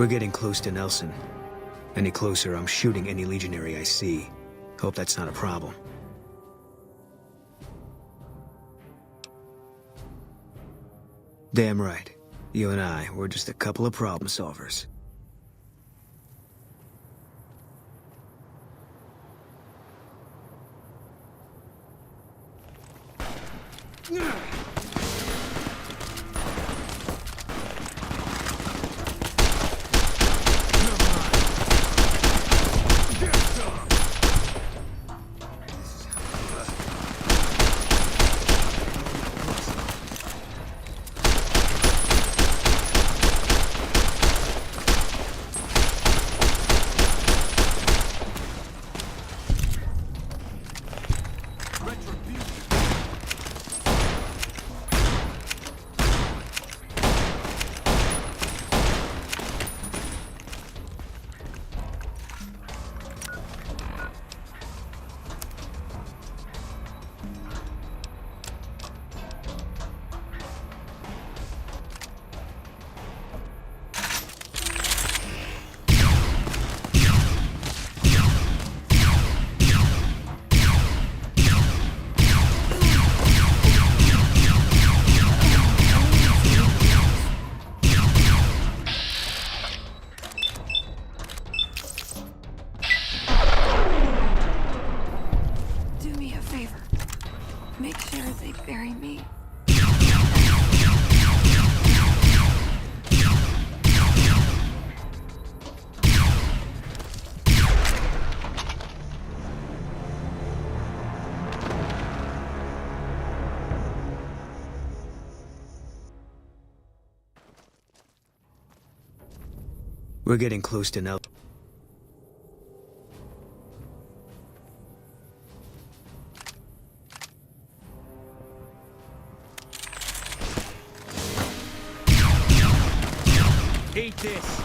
We're getting close to Nelson. Any closer, I'm shooting any legionary I see. Hope that's not a problem. Damn right. You and I, we're just a couple of problem solvers. Make sure they bury me. We're getting close to Nelson. Eat this!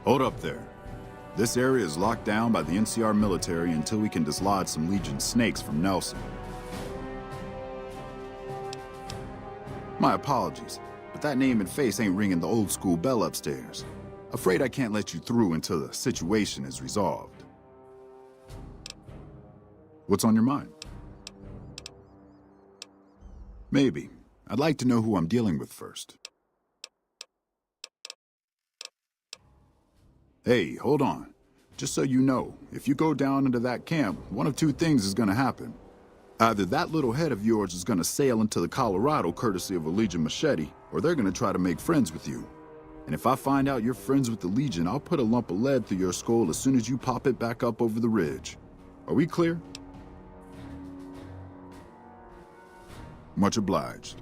Hold up there. This area is locked down by the NCR military until we can dislodge some Legion snakes from Nelson. My apologies, but that name and face ain't ringing the old school bell upstairs. Afraid I can't let you through until the situation is resolved. What's on your mind? Maybe. I'd like to know who I'm dealing with first. Hey, hold on. Just so you know, if you go down into that camp, one of two things is gonna happen. Either that little head of yours is gonna sail into the Colorado courtesy of a Legion machete, or they're gonna try to make friends with you. And if I find out you're friends with the Legion, I'll put a lump of lead through your skull as soon as you pop it back up over the ridge. Are we clear? Much obliged.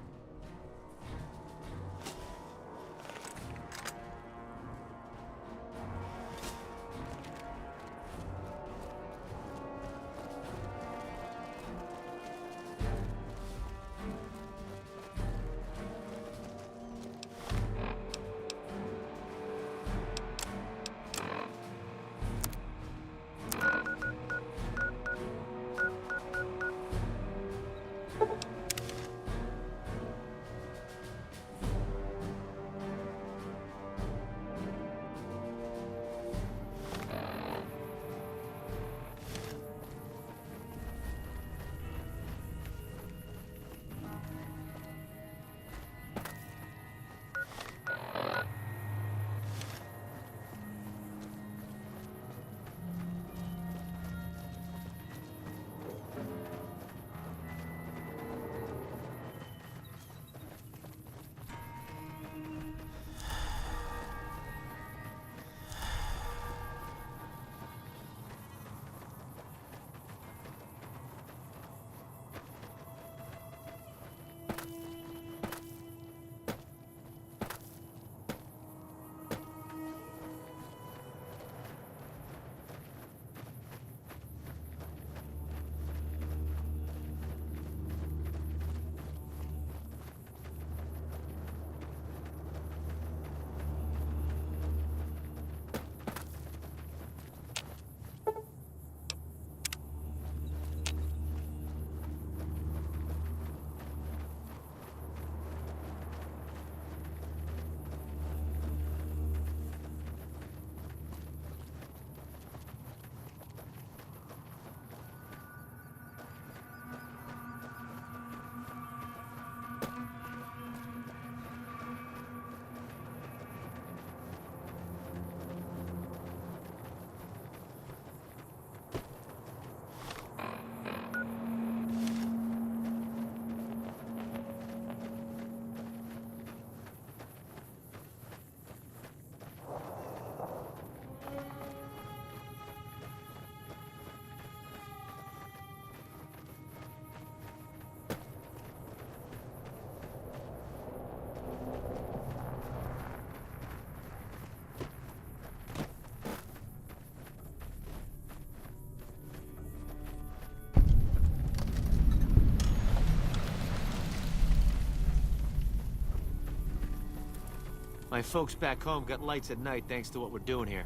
My folks back home got lights at night thanks to what we're doing here.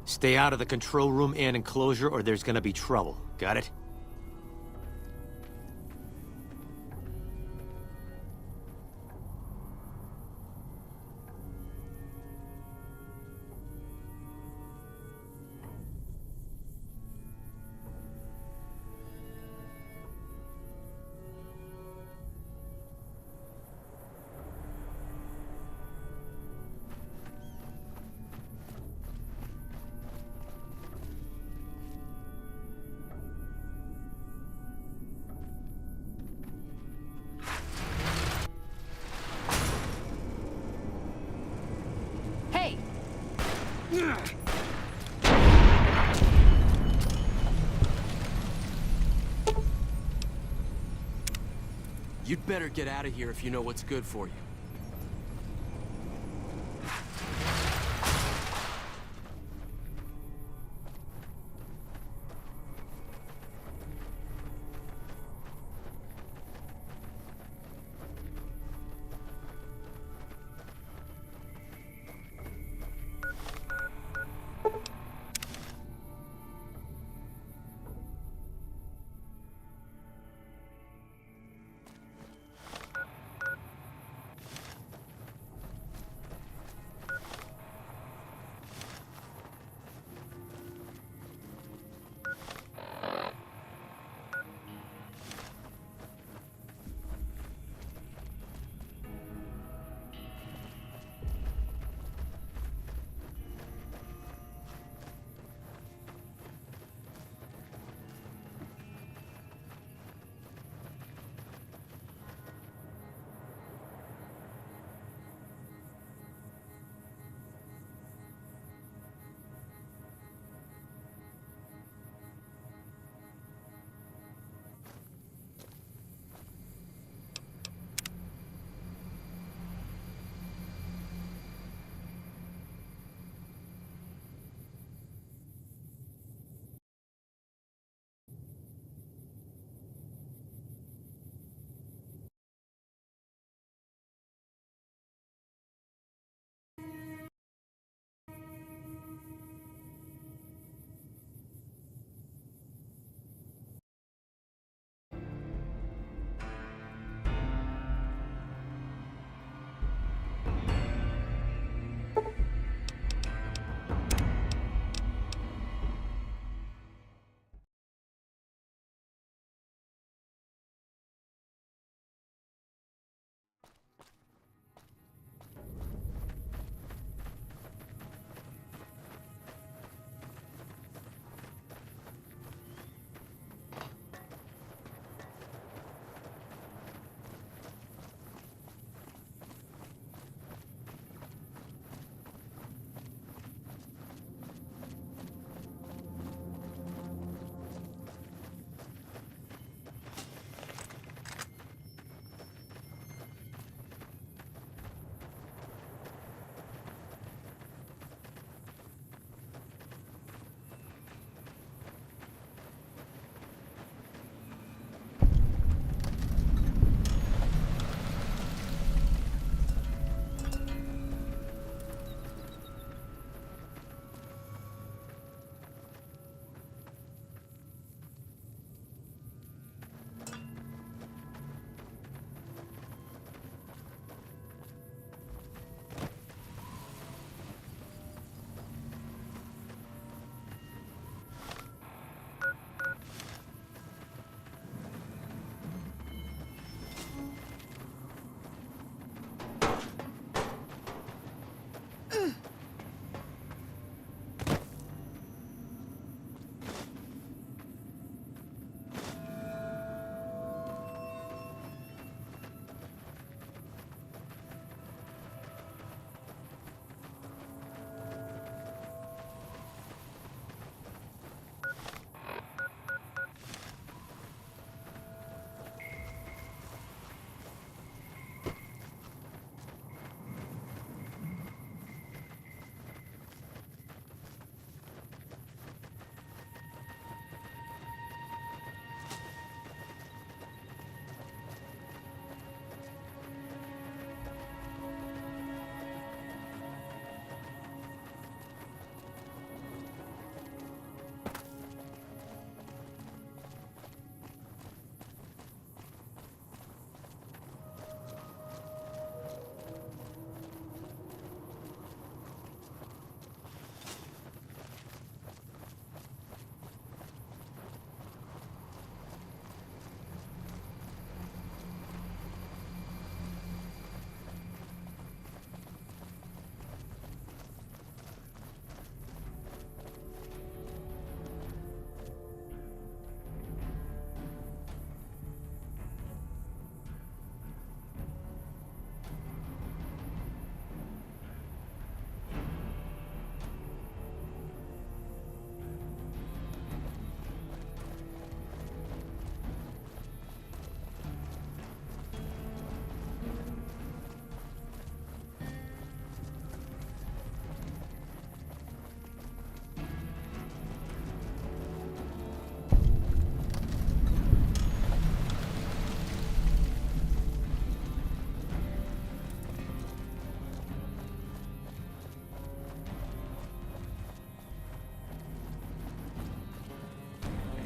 Stay out of the control room and enclosure or there's gonna be trouble. Got it? Hey! You'd better get out of here if you know what's good for you.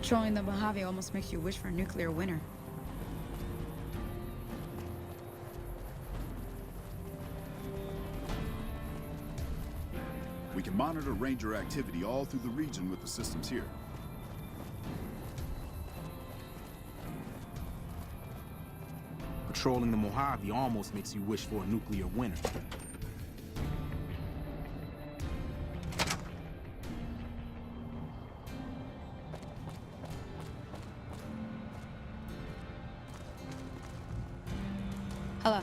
Patrolling the Mojave almost makes you wish for a nuclear winter. We can monitor Ranger activity all through the region with the systems here. Patrolling the Mojave almost makes you wish for a nuclear winter. Hello.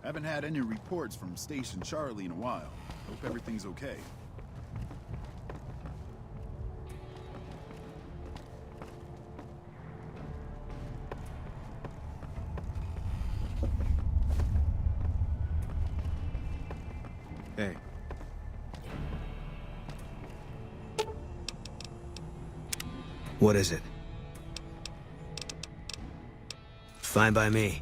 Haven't had any reports from Station Charlie in a while. Hope everything's okay. Hey. What is it? Fine by me.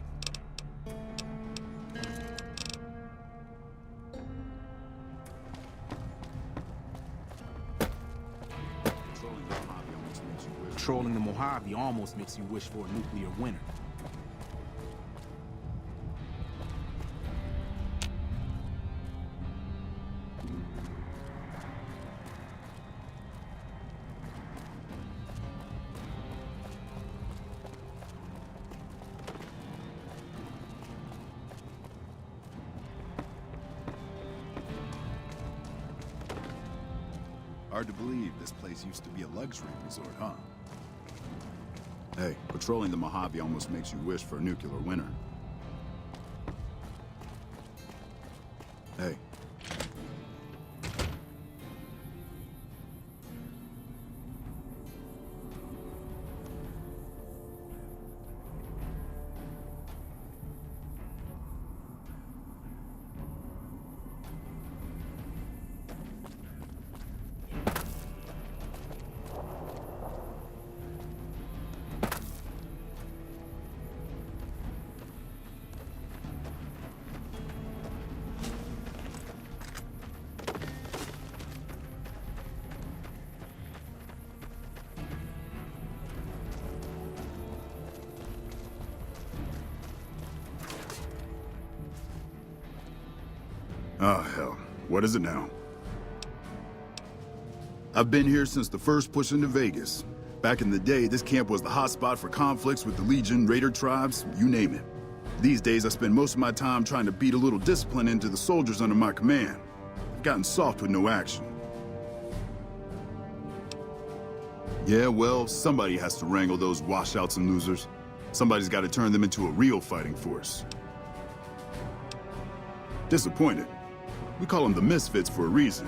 Patrolling the Mojave almost makes you wish for a nuclear winter. Hard to believe this place used to be a luxury resort, huh? Hey, patrolling the Mojave almost makes you wish for a nuclear winter. Hey. Oh, hell. What is it now? I've been here since the first push into Vegas. Back in the day, this camp was the hotspot for conflicts with the Legion, Raider tribes, you name it. These days, I spend most of my time trying to beat a little discipline into the soldiers under my command. I've gotten soft with no action. Yeah, well, somebody has to wrangle those washouts and losers. Somebody's got to turn them into a real fighting force. Disappointed. We call them the Misfits for a reason.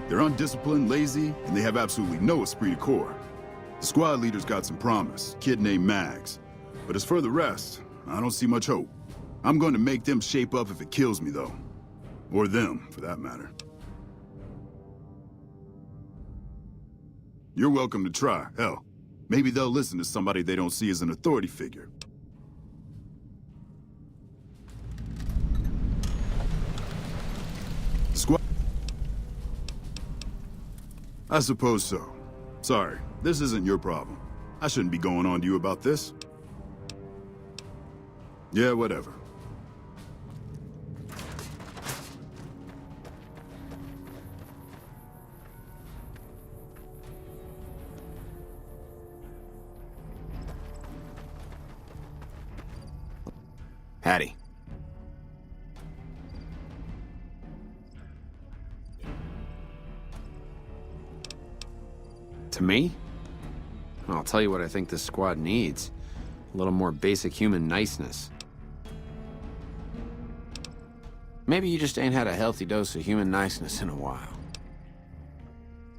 They're undisciplined, lazy, and they have absolutely no esprit de corps. The squad leader's got some promise, kid named Mags. But as for the rest, I don't see much hope. I'm going to make them shape up if it kills me, though. Or them, for that matter. You're welcome to try. Hell, maybe they'll listen to somebody they don't see as an authority figure. Squad... I suppose so. Sorry, this isn't your problem. I shouldn't be going on to you about this. Yeah, whatever. Hattie. To me? I'll tell you what I think this squad needs. A little more basic human niceness. Maybe you just ain't had a healthy dose of human niceness in a while.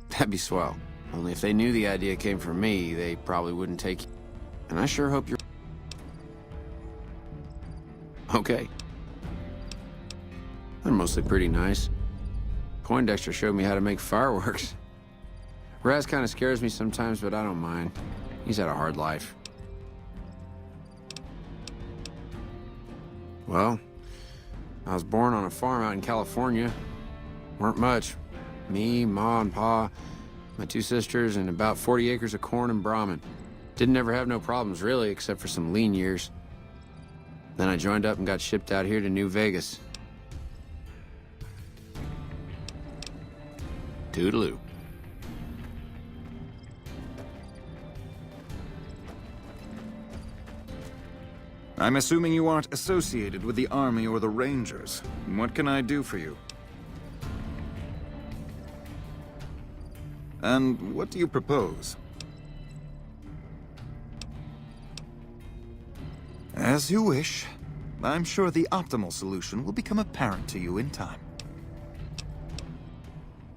That'd be swell. Only if they knew the idea came from me, they probably wouldn't take you. And I sure hope you're... Okay. They're mostly pretty nice. Poindexter showed me how to make fireworks. Raz kind of scares me sometimes, but I don't mind. He's had a hard life. Well, I was born on a farm out in California. Weren't much. Me, Ma, and Pa, my 2 sisters, and about 40 acres of corn and Brahmin. Didn't ever have no problems, really, except for some lean years. Then I joined up and got shipped out here to New Vegas. Toodaloo. I'm assuming you aren't associated with the Army or the Rangers. What can I do for you? And what do you propose? As you wish. I'm sure the optimal solution will become apparent to you in time.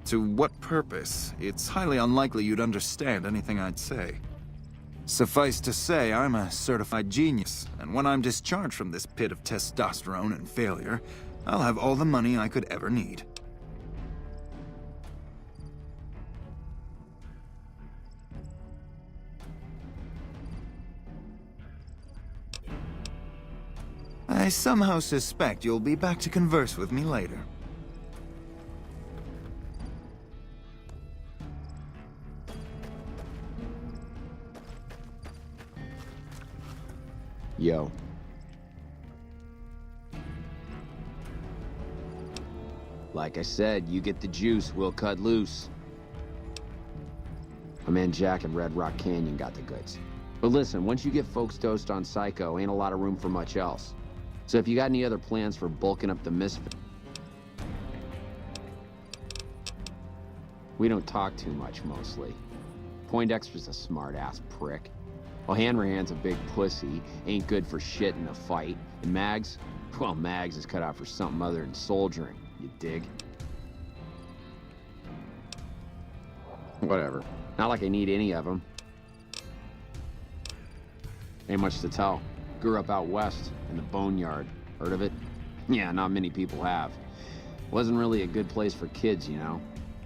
To what purpose? It's highly unlikely you'd understand anything I'd say. Suffice to say, I'm a certified genius, and when I'm discharged from this pit of testosterone and failure, I'll have all the money I could ever need. I somehow suspect you'll be back to converse with me later. Yo. Like I said, you get the juice, we'll cut loose. My man Jack in Red Rock Canyon got the goods. But listen, once you get folks dosed on Psycho, ain't a lot of room for much else. So if you got any other plans for bulking up the misfit... We don't talk too much, mostly. Poindexter's a smart-ass prick. Well, Hanrahan's a big pussy, ain't good for shit in a fight. And Mags? Well, Mags is cut out for something other than soldiering, you dig? Whatever. Not like I need any of them. Ain't much to tell. Grew up out west, in the Boneyard. Heard of it? Yeah, not many people have. Wasn't really a good place for kids, you know?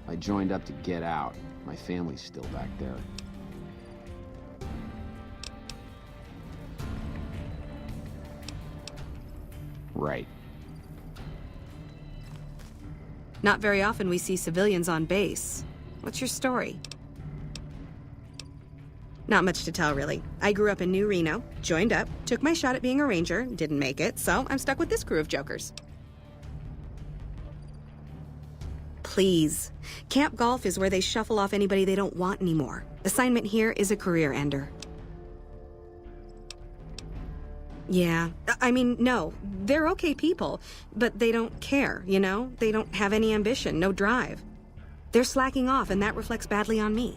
I joined up to get out. My family's still back there. Right. Not very often we see civilians on base. What's your story? Not much to tell, really. I grew up in New Reno, joined up, took my shot at being a ranger, didn't make it, so I'm stuck with this crew of jokers. Please. Camp Golf is where they shuffle off anybody they don't want anymore. Assignment here is a career ender. Yeah, I mean, no, they're okay people, but they don't care, you know? They don't have any ambition, no drive. They're slacking off, and that reflects badly on me.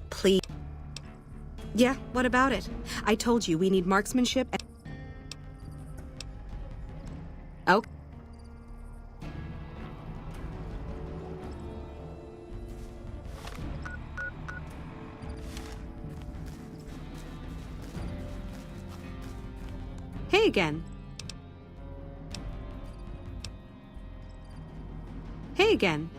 Please. Yeah, what about it? I told you we need marksmanship and... Oh. Hey again. Hey again.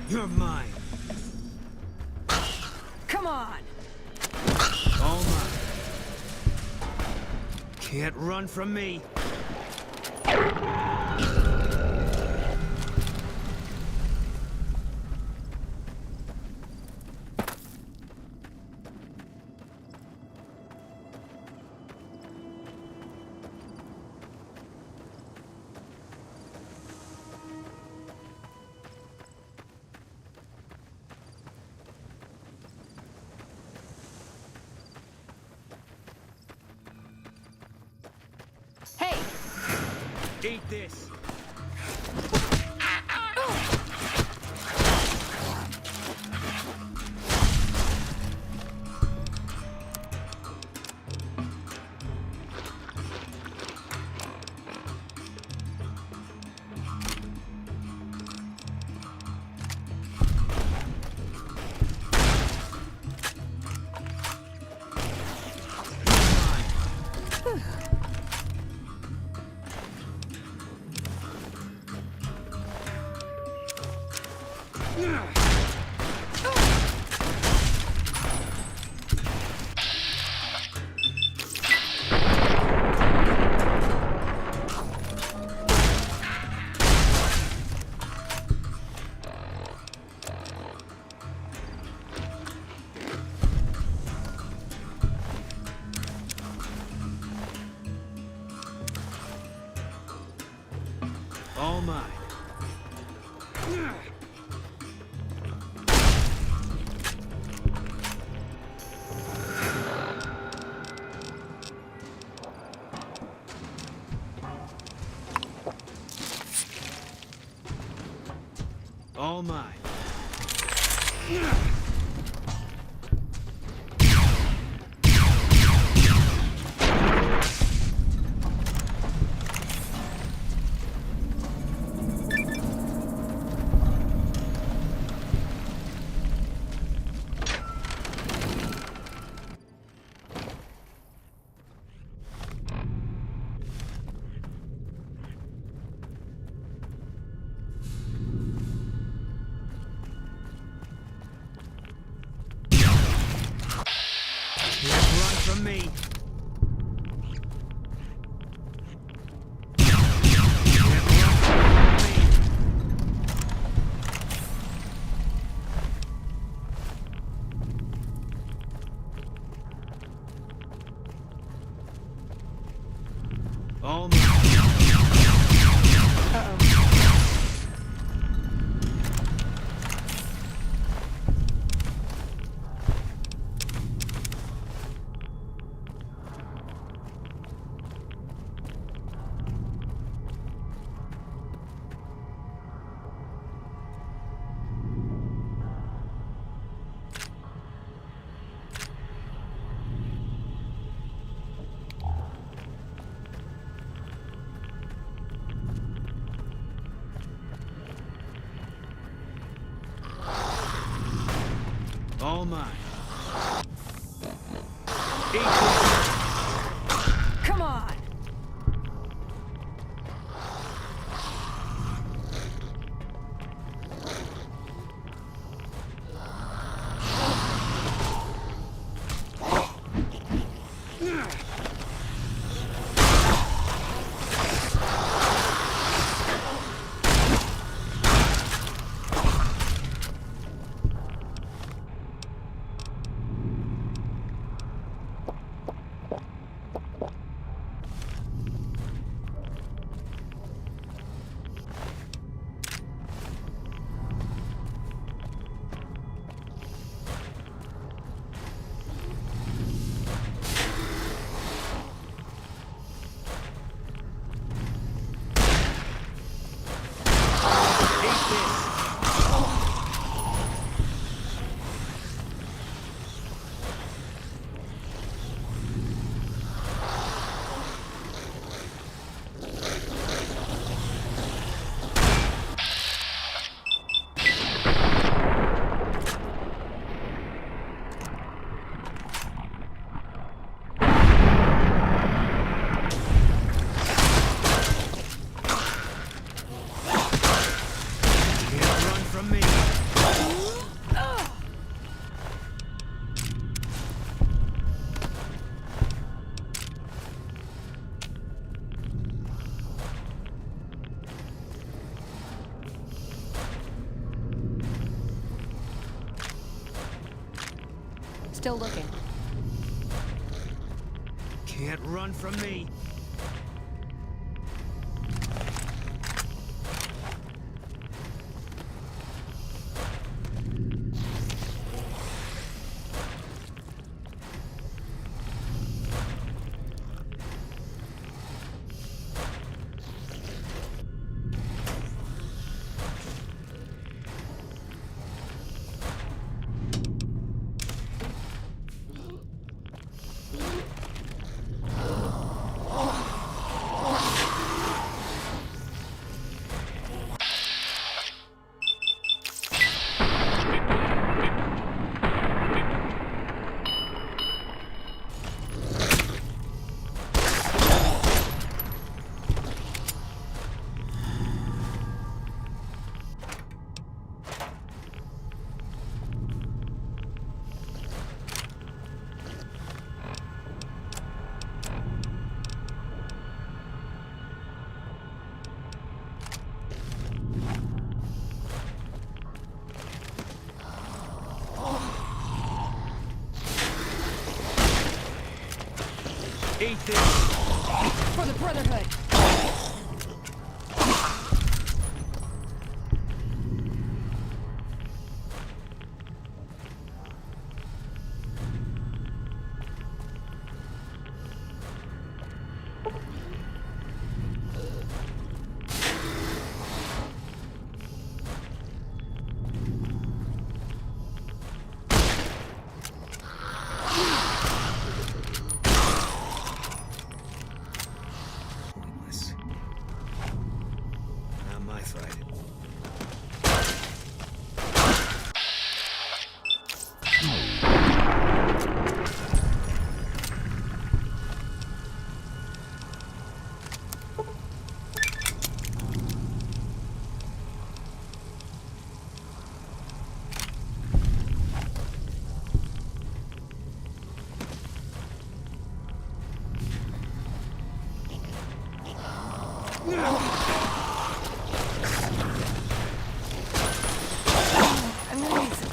You're mine. Come on! All mine. Can't run from me. Hey! Eat this. All mine. All mine. Can't run from me. Can't run from me. All mine. All mine. Eat this. Come on! Still looking. Can't run from me. Eat this! For the Brotherhood! Pointless. Not my fight. I'm gonna need some...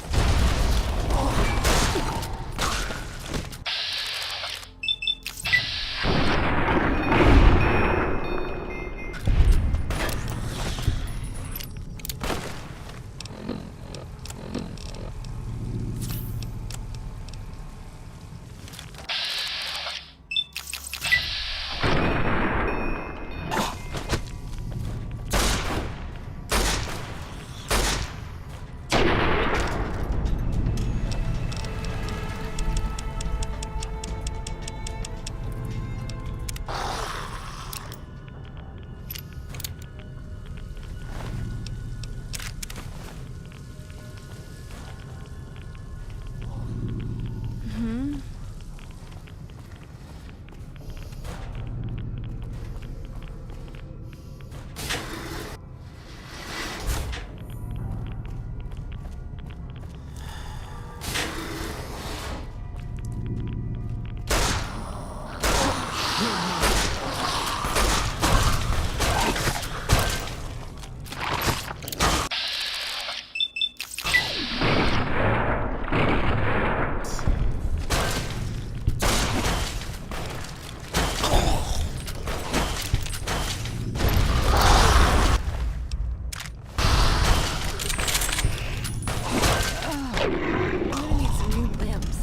I'm gonna need some new limbs.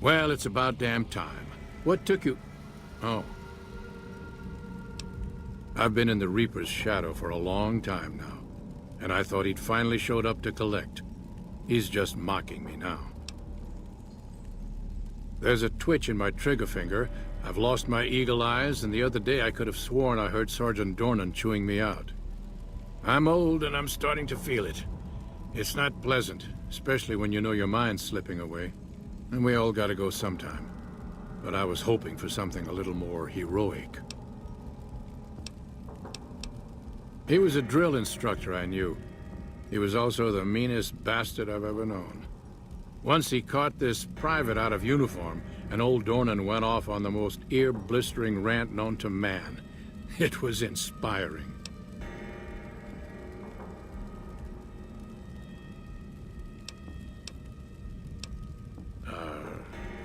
Well, it's about damn time. What took you... Oh. I've been in the Reaper's shadow for a long time now, and I thought he'd finally showed up to collect. He's just mocking me now. There's a twitch in my trigger finger, I've lost my eagle eyes, and the other day I could have sworn I heard Sergeant Dornan chewing me out. I'm old and I'm starting to feel it. It's not pleasant, especially when you know your mind's slipping away. And we all gotta go sometime. But I was hoping for something a little more heroic. He was a drill instructor I knew. He was also the meanest bastard I've ever known. Once he caught this private out of uniform, and old Dornan went off on the most ear-blistering rant known to man. It was inspiring.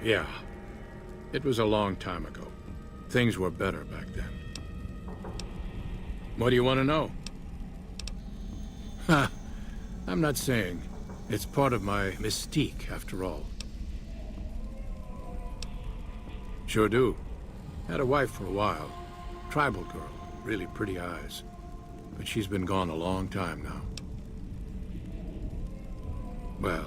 Yeah. It was a long time ago. Things were better back then. What do you want to know? Ha! I'm not saying. It's part of my mystique, after all. Sure do. Had a wife for a while. Tribal girl. Really pretty eyes. But she's been gone a long time now. Well...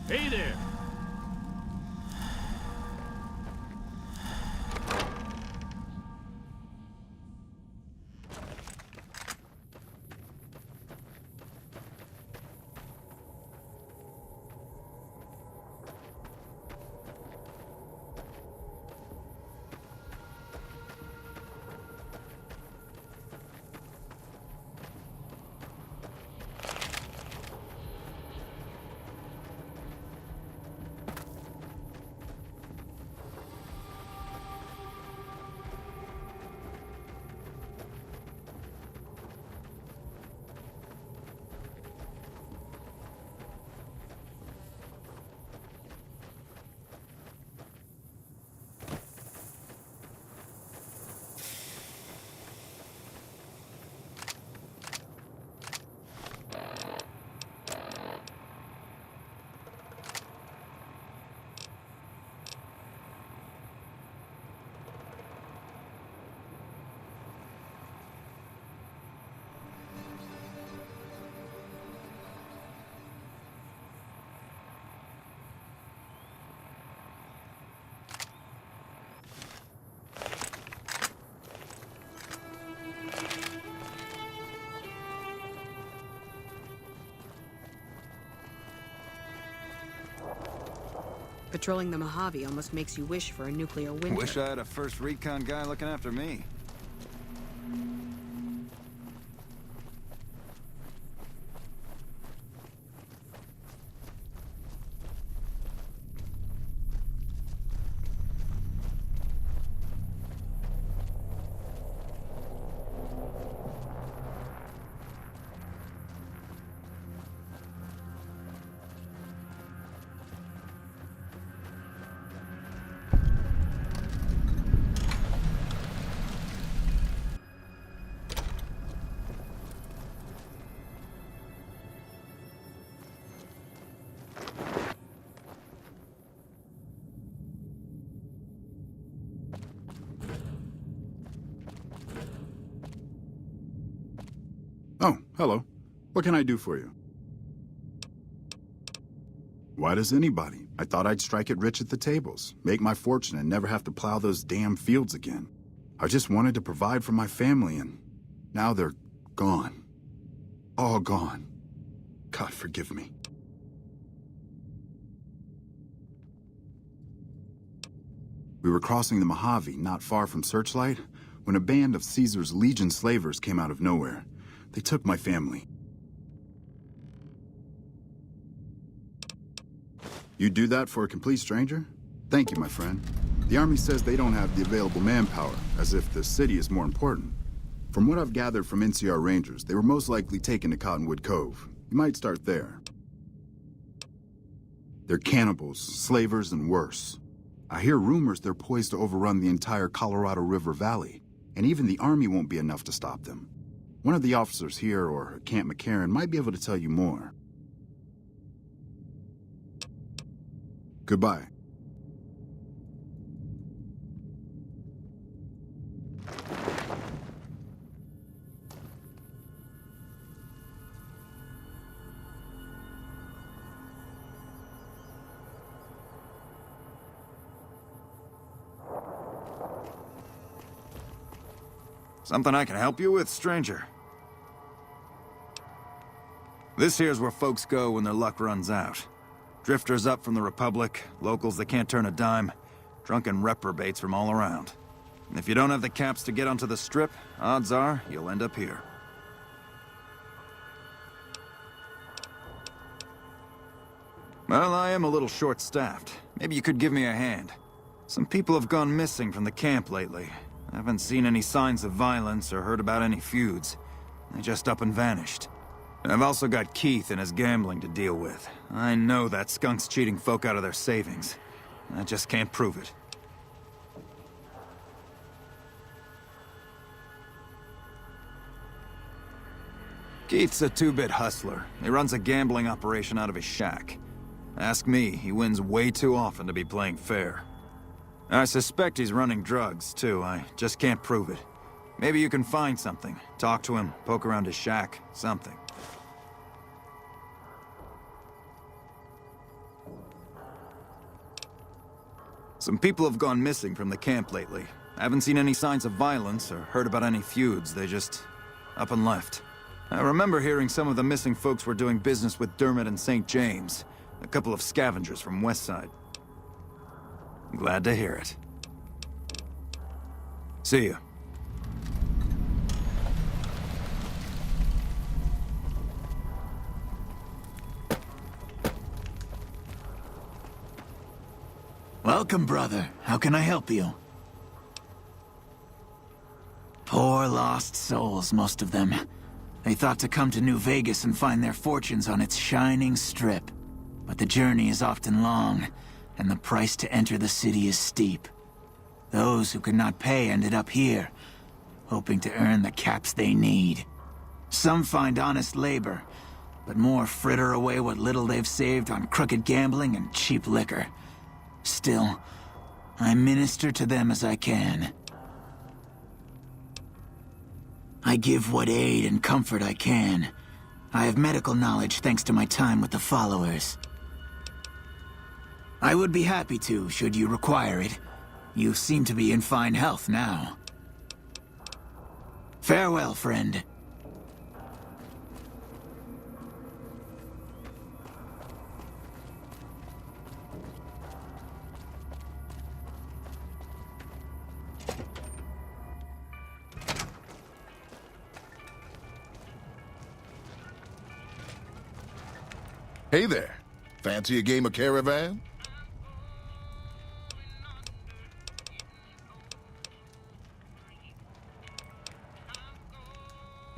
Hey there! Patrolling the Mojave almost makes you wish for a nuclear winter. Wish I had a first recon guy looking after me. Oh, hello. What can I do for you? Why does anybody? I thought I'd strike it rich at the tables, make my fortune and never have to plow those damn fields again. I just wanted to provide for my family and now they're gone. All gone. God forgive me. We were crossing the Mojave, not far from Searchlight, when a band of Caesar's Legion slavers came out of nowhere. They took my family. You do that for a complete stranger? Thank you, my friend. The Army says they don't have the available manpower, as if the city is more important. From what I've gathered from NCR Rangers, they were most likely taken to Cottonwood Cove. You might start there. They're cannibals, slavers, and worse. I hear rumors they're poised to overrun the entire Colorado River Valley, and even the Army won't be enough to stop them. One of the officers here, or at Camp McCarran, might be able to tell you more. Goodbye. Something I can help you with, stranger? This here's where folks go when their luck runs out. Drifters up from the Republic, locals that can't turn a dime, drunken reprobates from all around. And if you don't have the caps to get onto the Strip, odds are you'll end up here. Well, I am a little short-staffed. Maybe you could give me a hand. Some people have gone missing from the camp lately. I haven't seen any signs of violence or heard about any feuds. They just up and vanished. And I've also got Keith and his gambling to deal with. I know that skunk's cheating folk out of their savings. I just can't prove it. Keith's a two-bit hustler. He runs a gambling operation out of his shack. Ask me, he wins way too often to be playing fair. I suspect he's running drugs, too. I just can't prove it. Maybe you can find something. Talk to him, poke around his shack, something. Some people have gone missing from the camp lately. I haven't seen any signs of violence or heard about any feuds. They just up and left. I remember hearing some of the missing folks were doing business with Dermot and St. James, a couple of scavengers from Westside. Glad to hear it. See ya. Welcome, brother. How can I help you? Poor lost souls, most of them. They thought to come to New Vegas and find their fortunes on its shining strip. But the journey is often long, and the price to enter the city is steep. Those who could not pay ended up here, hoping to earn the caps they need. Some find honest labor, but more fritter away what little they've saved on crooked gambling and cheap liquor. Still, I minister to them as I can. I give what aid and comfort I can. I have medical knowledge thanks to my time with the followers. I would be happy to, should you require it. You seem to be in fine health now. Farewell, friend. Hey there. Fancy a game of Caravan?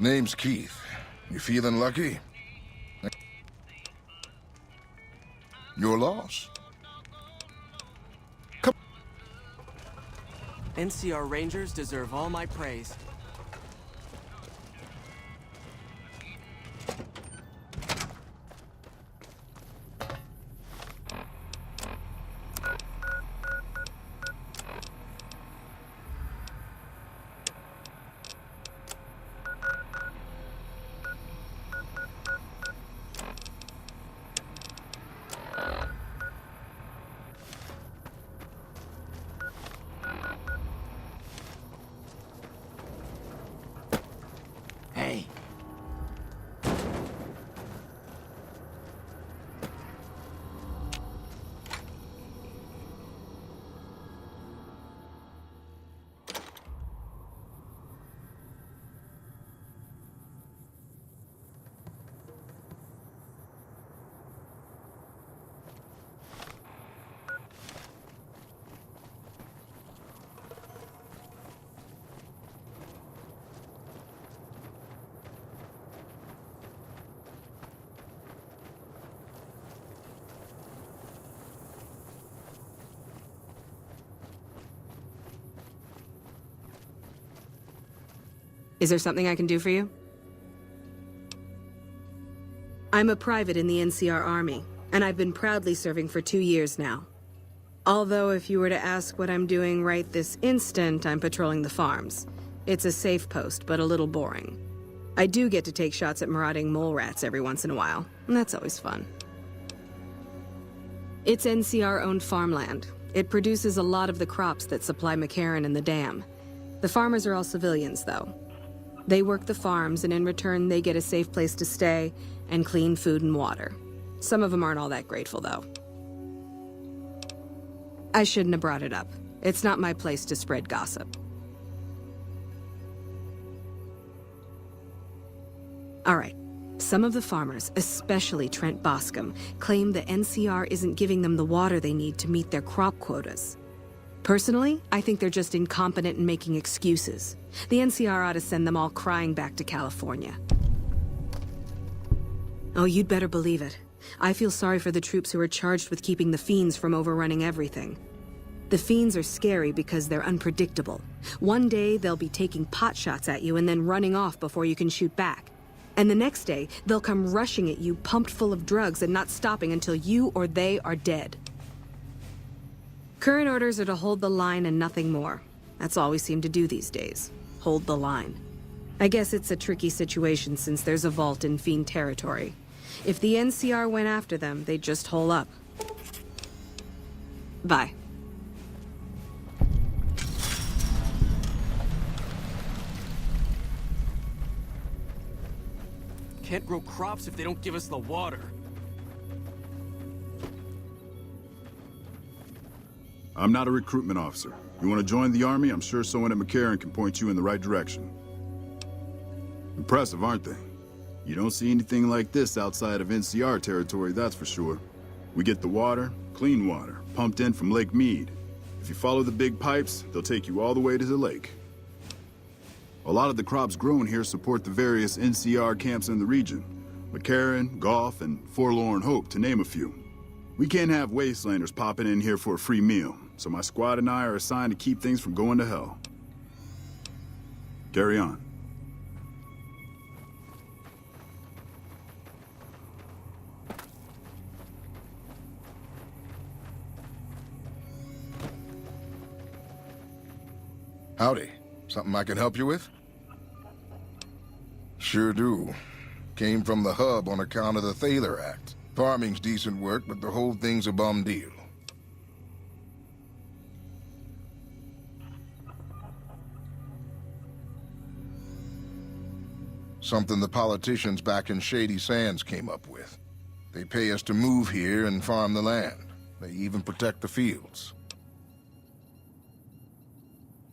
Name's Keith. You feeling lucky? Your loss. Come. NCR Rangers deserve all my praise. Is there something I can do for you? I'm a private in the NCR Army, and I've been proudly serving for 2 years now. Although if you were to ask what I'm doing right this instant, I'm patrolling the farms. It's a safe post, but a little boring. I do get to take shots at marauding mole rats every once in a while, and that's always fun. It's NCR-owned farmland. It produces a lot of the crops that supply McCarran and the dam. The farmers are all civilians, though. They work the farms, and in return, they get a safe place to stay and clean food and water. Some of them aren't all that grateful, though. I shouldn't have brought it up. It's not my place to spread gossip. All right. Some of the farmers, especially Trent Boscom, claim the NCR isn't giving them the water they need to meet their crop quotas. Personally, I think they're just incompetent and making excuses. The NCR ought to send them all crying back to California. Oh, you'd better believe it. I feel sorry for the troops who are charged with keeping the Fiends from overrunning everything. The Fiends are scary because they're unpredictable. One day, they'll be taking pot shots at you and then running off before you can shoot back. And the next day, they'll come rushing at you pumped full of drugs and not stopping until you or they are dead. Current orders are to hold the line and nothing more. That's all we seem to do these days. Hold the line. I guess it's a tricky situation since there's a vault in Fiend territory. If the NCR went after them, they'd just hole up. Bye. Can't grow crops if they don't give us the water. I'm not a recruitment officer. You want to join the Army? I'm sure someone at McCarran can point you in the right direction. Impressive, aren't they? You don't see anything like this outside of NCR territory, that's for sure. We get the water, clean water, pumped in from Lake Mead. If you follow the big pipes, they'll take you all the way to the lake. A lot of the crops grown here support the various NCR camps in the region. McCarran, Goff, and Forlorn Hope, to name a few. We can't have wastelanders popping in here for a free meal, so my squad and I are assigned to keep things from going to hell. Carry on. Howdy. Something I can help you with? Sure do. Came from the hub on account of the Thaler Act. Farming's decent work, but the whole thing's a bum deal. Something the politicians back in Shady Sands came up with. They pay us to move here and farm the land. They even protect the fields.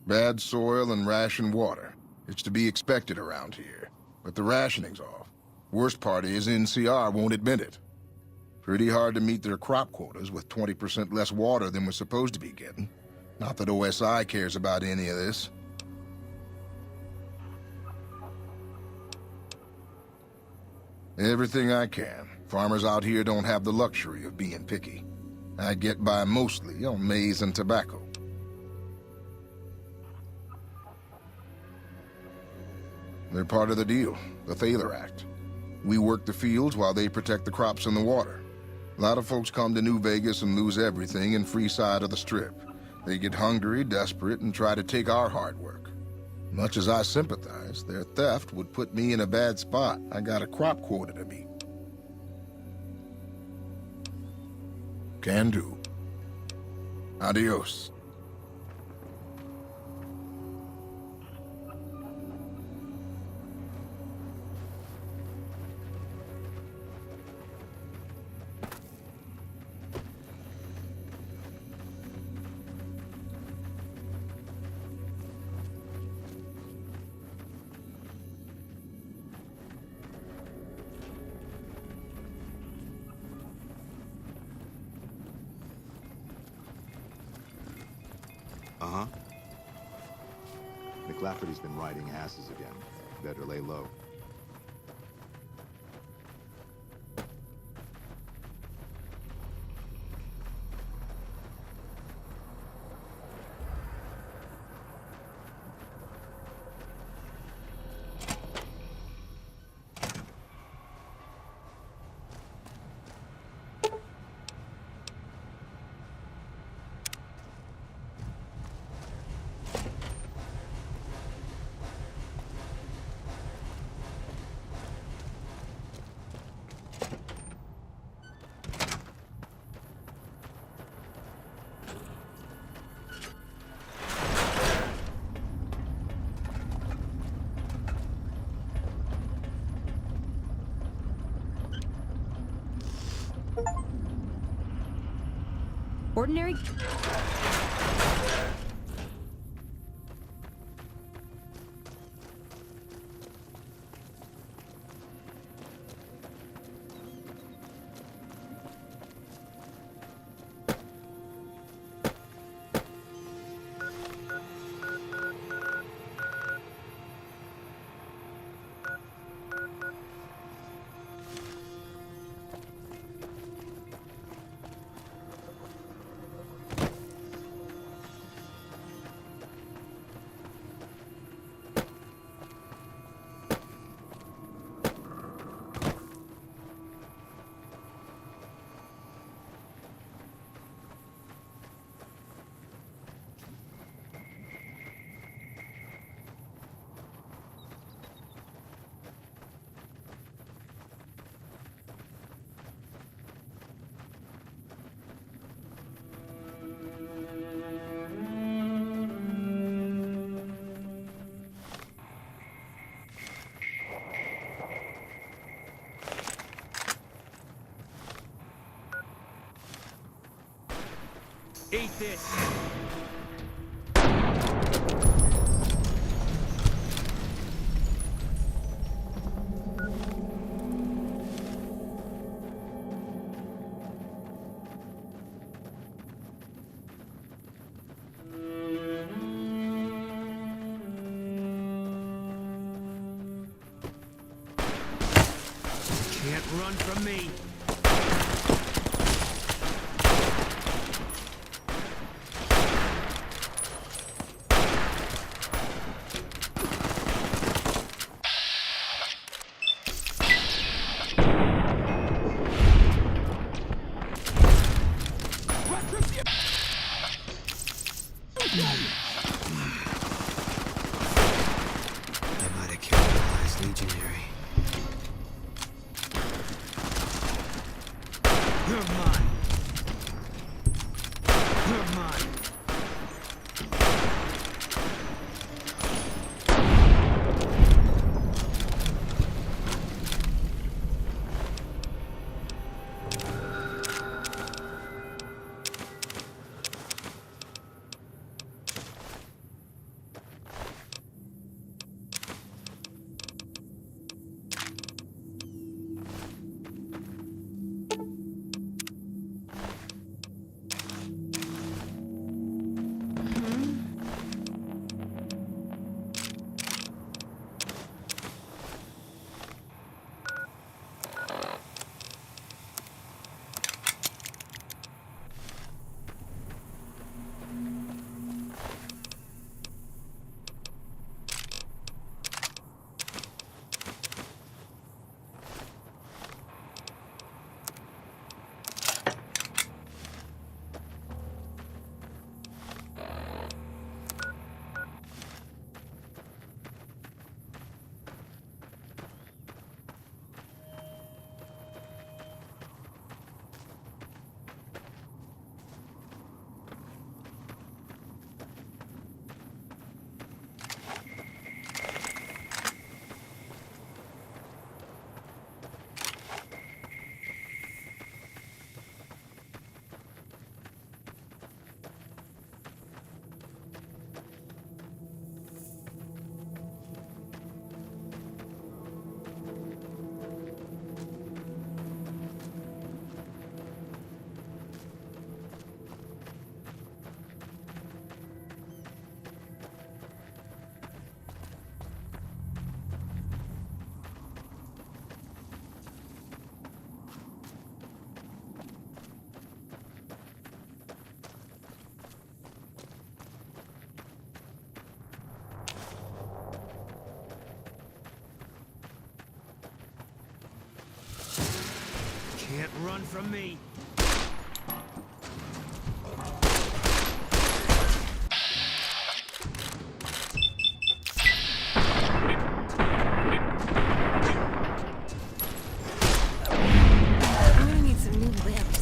Bad soil and ration water. It's to be expected around here. But the rationing's off. Worst part is NCR won't admit it. Pretty hard to meet their crop quotas with 20% less water than we're supposed to be getting. Not that OSI cares about any of this. Everything I can. Farmers out here don't have the luxury of being picky. I get by mostly on maize and tobacco. They're part of the deal, the Thaler Act. We work the fields while they protect the crops and the water. A lot of folks come to New Vegas and lose everything in free side of the Strip. They get hungry, desperate, and try to take our hard work. Much as I sympathize, their theft would put me in a bad spot. I got a crop quota to meet. Can do. Adios. Uh-huh. McLafferty's been riding asses again. Better lay low. Ordinary... Eat this! Can't run from me. I might have killed the last legionary. You're mine. You're mine. Can't run from me. I'm gonna need some new limbs.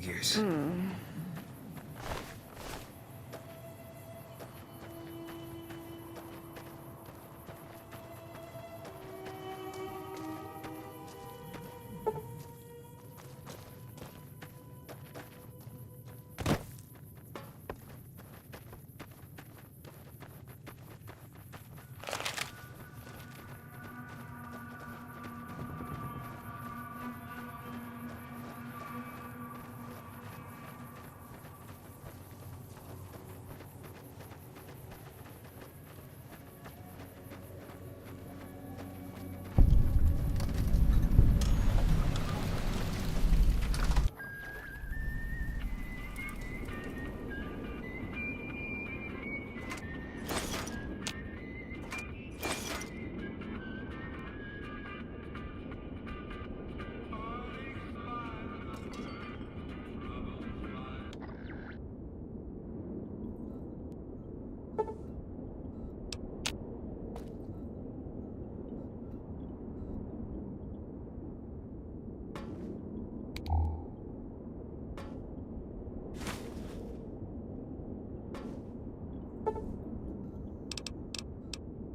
Figures.